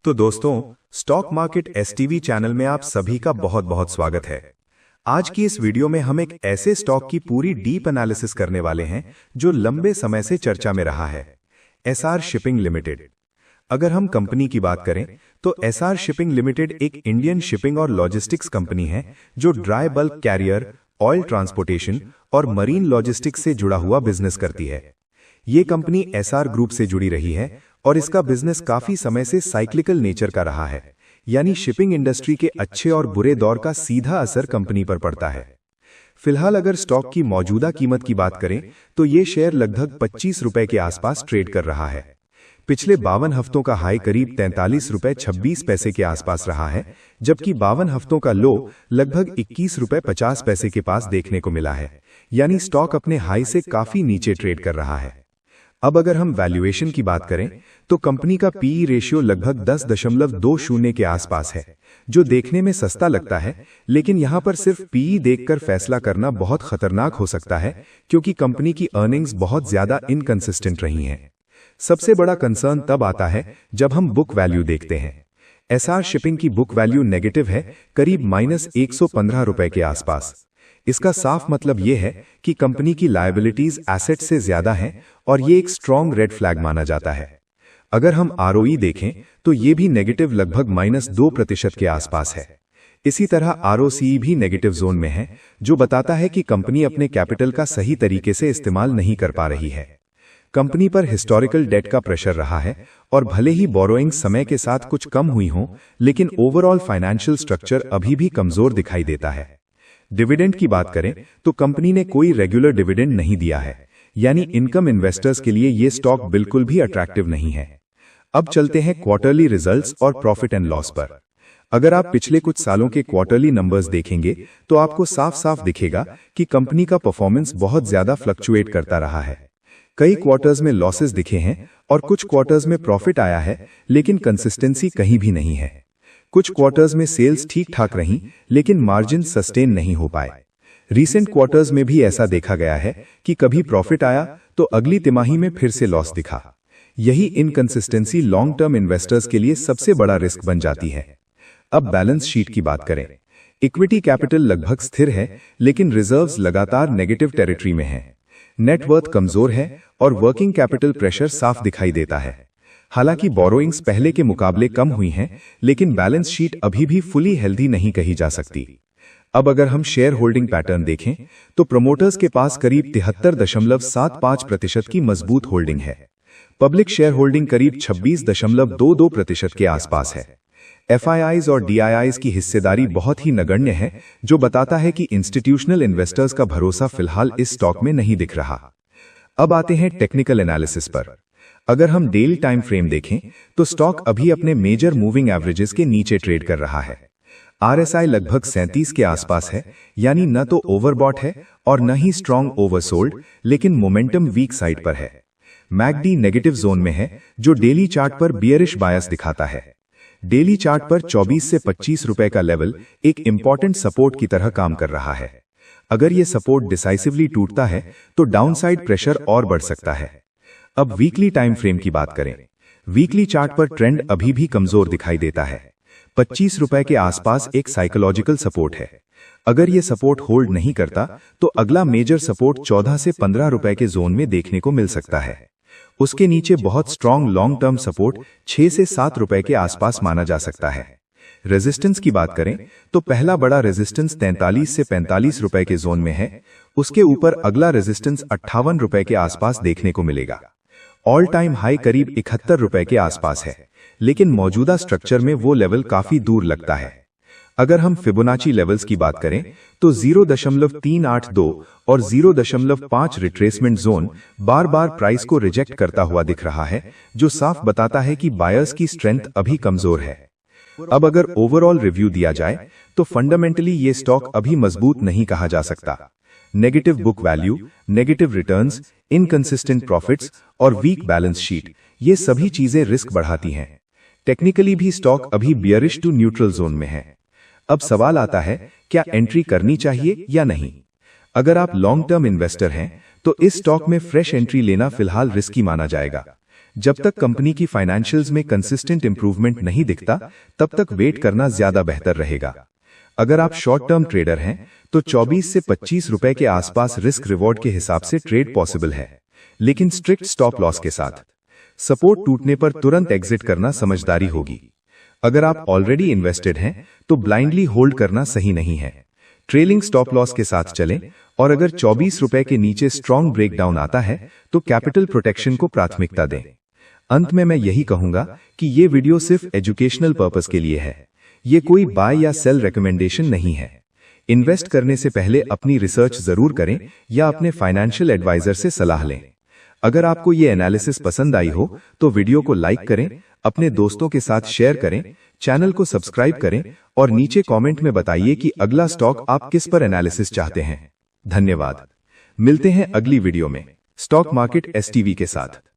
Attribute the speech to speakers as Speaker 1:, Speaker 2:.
Speaker 1: तो दोस्तों, stock market STV channel में आप सभी का बहुत बहुत स्वागत है। आज की इस वीडियो में हम एक ऐसे स्टॉक की पूरी डीप एनालिसिस करने वाले हैं जो लंबे समय से चर्चा में रहा है, एसआर शिपिंग लिमिटेड। अगर हम कंपनी की बात करें तो एसआर शिपिंग लिमिटेड एक इंडियन शिपिंग और लॉजिस्टिक्स कंपनी है जो dry bulk carrier, oil transportation और मरीन लॉजिस्टिक्स से जुड़ा हुआ बिजनेस करती है। ये कंपनी एसआर ग्रुप से जुड़ी रही है और इसका बिजनेस काफी समय से साइक्लिकल नेचर का रहा है, यानी शिपिंग इंडस्ट्री के अच्छे और बुरे दौर का सीधा असर कंपनी पर पड़ता है। फिलहाल अगर स्टॉक की मौजूदा कीमत की बात करें तो ये शेयर लगभग 25 रुपए के आसपास ट्रेड कर रहा है। पिछले 52 हफ्तों का हाई करीब 43 रुपए 26 पैसे के आसपास रहा है, जबकि 52 हफ्तों का लो लगभग 21 रुपए 50 पैसे के पास देखने को मिला है, यानी स्टॉक अपने हाई से काफी नीचे ट्रेड कर रहा है। अब अगर हम वैल्यूएशन की बात करें तो कंपनी का पीई रेशियो लगभग 10.20 के आसपास है, जो देखने में सस्ता लगता है, लेकिन यहां पर सिर्फ पीई देखकर फैसला करना बहुत खतरनाक हो सकता है क्योंकि कंपनी की अर्निंग्स बहुत ज्यादा इनकंसिस्टेंट रही हैं। सबसे बड़ा कंसर्न तब आता है जब हम बुक वैल्यू देखते हैं। एसआर शिपिंग की बुक वैल्यू नेगेटिव है, करीब -115 रुपए के आसपास। इसका साफ मतलब यह है कि कंपनी की लायबिलिटीज एसेट से ज्यादा हैं और ये एक स्ट्रॉन्ग रेड फ्लैग माना जाता है। अगर हम आरओई देखें तो ये भी नेगेटिव लगभग -2% के आसपास है। इसी तरह आरओसीई भी नेगेटिव जोन में है, जो बताता है कि कंपनी अपने कैपिटल का सही तरीके से इस्तेमाल नहीं कर पा रही है। कंपनी पर हिस्टोरिकल डेट का प्रेशर रहा है और भले ही बोरोइंग समय के साथ कुछ कम हुई हो, लेकिन ओवरऑल फाइनेंशियल स्ट्रक्चर अभी भी कमजोर दिखाई देता है। डिविडेंड की बात करें तो कंपनी ने कोई रेगुलर डिविडेंड नहीं दिया है, यानी इनकम इन्वेस्टर्स के लिए ये स्टॉक बिल्कुल भी अट्रैक्टिव नहीं है। अब चलते हैं क्वार्टरली रिजल्ट्स और प्रॉफिट एंड लॉस पर। अगर आप पिछले कुछ सालों के क्वार्टरली नंबर्स देखेंगे तो आपको साफ साफ दिखेगा कि कंपनी का परफॉर्मेंस बहुत ज्यादा फ्लक्चुएट करता रहा है। कई क्वार्टर्स में लॉसेस दिखे हैं और कुछ क्वार्टर्स में प्रॉफिट आया है, लेकिन कंसिस्टेंसी कहीं भी नहीं है। कुछ क्वार्टर्स में सेल्स ठीक ठाक रहीं, लेकिन मार्जिन सस्टेन नहीं हो पाए। रीसेंट क्वार्टर्स में भी ऐसा देखा गया है कि कभी प्रॉफिट आया तो अगली तिमाही में फिर से लॉस दिखा। यही इनकंसिस्टेंसी लॉन्ग टर्म इन्वेस्टर्स के लिए सबसे बड़ा रिस्क बन जाती है। अब बैलेंस शीट की बात करें। इक्विटी कैपिटल लगभग स्थिर है, लेकिन रिजर्व्स लगातार नेगेटिव टेरिटरी में है। नेटवर्थ कमजोर है और वर्किंग कैपिटल प्रेशर साफ दिखाई देता है। हालांकि बोरोइंग्स पहले के मुकाबले कम हुई हैं, लेकिन बैलेंस शीट अभी भी फुली हेल्दी नहीं कही जा सकती। अब अगर हम शेयर होल्डिंग पैटर्न देखें तो प्रमोटर्स के पास करीब 73.75% की मजबूत होल्डिंग है। पब्लिक शेयर होल्डिंग करीब 26.22% के आसपास है। एफआईआईज और डीआईआईज की हिस्सेदारी बहुत ही नगण्य है, जो बताता है कि इंस्टीट्यूशनल इन्वेस्टर्स का भरोसा फिलहाल इस स्टॉक में नहीं दिख रहा। अब आते हैं टेक्निकल एनालिसिस पर। अगर हम डेली टाइम फ्रेम देखें तो स्टॉक अभी अपने मेजर मूविंग एवरेजेस के नीचे ट्रेड कर रहा है। आरएसआई लगभग 37 के आसपास है, यानी न तो ओवरबॉट है और न ही स्ट्रॉन्ग ओवरसोल्ड, लेकिन मोमेंटम वीक साइड पर है। मैकडी नेगेटिव जोन में है, जो डेली चार्ट पर बियरिश बायस दिखाता है। डेली चार्ट पर 24 से 25 रुपए का लेवल एक इंपॉर्टेंट सपोर्ट की तरह काम कर रहा है। अगर यह सपोर्ट डिसाइसिवली टूटता है तो डाउनसाइड प्रेशर और बढ़ सकता है। अब वीकली टाइम फ्रेम की बात करें। वीकली चार्ट पर ट्रेंड अभी भी कमजोर दिखाई देता है। 25 रुपए के आसपास एक साइकोलॉजिकल सपोर्ट है। अगर यह सपोर्ट होल्ड नहीं करता तो अगला मेजर सपोर्ट 14 से 15 रुपए के जोन में देखने को मिल सकता है। उसके नीचे बहुत स्ट्रॉन्ग लॉन्ग टर्म सपोर्ट 6 से 7 रुपए के आसपास माना जा सकता है। रेजिस्टेंस की बात करें तो पहला बड़ा रेजिस्टेंस 43 से 45 रुपए के जोन में है। उसके ऊपर अगला रेजिस्टेंस 58 रुपए के आसपास देखने को मिलेगा। ऑल टाइम हाई करीब 71 रुपए के आसपास है, लेकिन मौजूदा स्ट्रक्चर में वो लेवल काफी दूर लगता है। अगर हम फिबोनाची लेवल्स की बात करें तो 0.382 और 0.5 रिट्रेसमेंट जोन बार बार प्राइस को रिजेक्ट करता हुआ दिख रहा है, जो साफ बताता है कि बायर्स की स्ट्रेंथ अभी कमजोर है। अब अगर ओवरऑल रिव्यू दिया जाए तो फंडामेंटली ये स्टॉक अभी मजबूत नहीं कहा जा सकता। Negative book value, negative returns, inconsistent profits और वीक बैलेंस शीट, ये सभी चीजें रिस्क बढ़ाती हैं। टेक्निकली भी स्टॉक अभी बियरिश टू न्यूट्रल जोन में है। अब सवाल आता है, क्या एंट्री करनी चाहिए या नहीं? अगर आप लॉन्ग टर्म इन्वेस्टर हैं तो इस स्टॉक में फ्रेश एंट्री लेना फिलहाल रिस्की माना जाएगा। जब तक कंपनी की फाइनेंशियल्स में कंसिस्टेंट इंप्रूवमेंट नहीं दिखता, तब तक वेट करना ज्यादा बेहतर रहेगा। अगर आप शॉर्ट टर्म ट्रेडर हैं, तो 24 से 25 रुपए के आसपास रिस्क रिवॉर्ड के हिसाब से ट्रेड पॉसिबल है, लेकिन स्ट्रिक्ट स्टॉप लॉस के साथ। सपोर्ट टूटने पर तुरंत एग्जिट करना समझदारी होगी। अगर आप ऑलरेडी इन्वेस्टेड हैं, तो ब्लाइंडली होल्ड करना सही नहीं है। ट्रेलिंग स्टॉप लॉस के साथ चलें, और अगर 24 रुपए के नीचे स्ट्रॉन्ग ब्रेकडाउन आता है, तो कैपिटल प्रोटेक्शन को प्राथमिकता दें। अंत में मैं यही कहूंगा कि ये वीडियो सिर्फ एजुकेशनल पर्पस के लिए है। ये कोई बाय या सेल रिकमेंडेशन नहीं है। इन्वेस्ट करने से पहले अपनी रिसर्च जरूर करें या अपने फाइनेंशियल एडवाइजर से सलाह लें। अगर आपको ये एनालिसिस पसंद आई हो, तो वीडियो को लाइक करें, अपने दोस्तों के साथ शेयर करें, चैनल को सब्सक्राइब करें और नीचे कमेंट में बताइए कि अगला स्टॉक आप किस पर एनालिसिस चाहते हैं। धन्यवाद। मिलते हैं अगली वीडियो में स्टॉक मार्केट एसटीवी के साथ।